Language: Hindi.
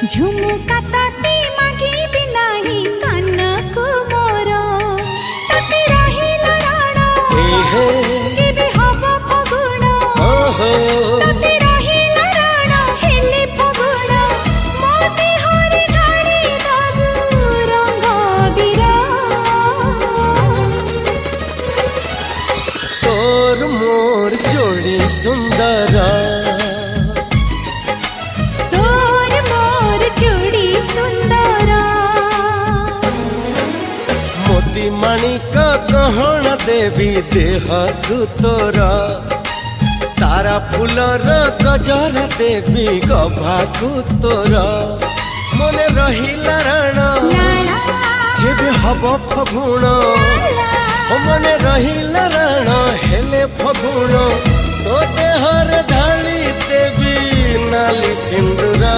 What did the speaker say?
झुमुका तते मागी बिनाही कानकु मोर तते रहिला राण जेबे हब फगुण तते रहिला राण हेले फगुण मोती हरे ढाली दबु रंग बिरा तोर मोर जोड़ी सुंदर माणिक गहण देवी देह तोर तारा फूलर गजर देवी गभाकु तोर मने रहिला राण जेबे हब फगुण मने रहिला राण हेले फगुण तो देहर ढाली देवी नाली सिंदूरा।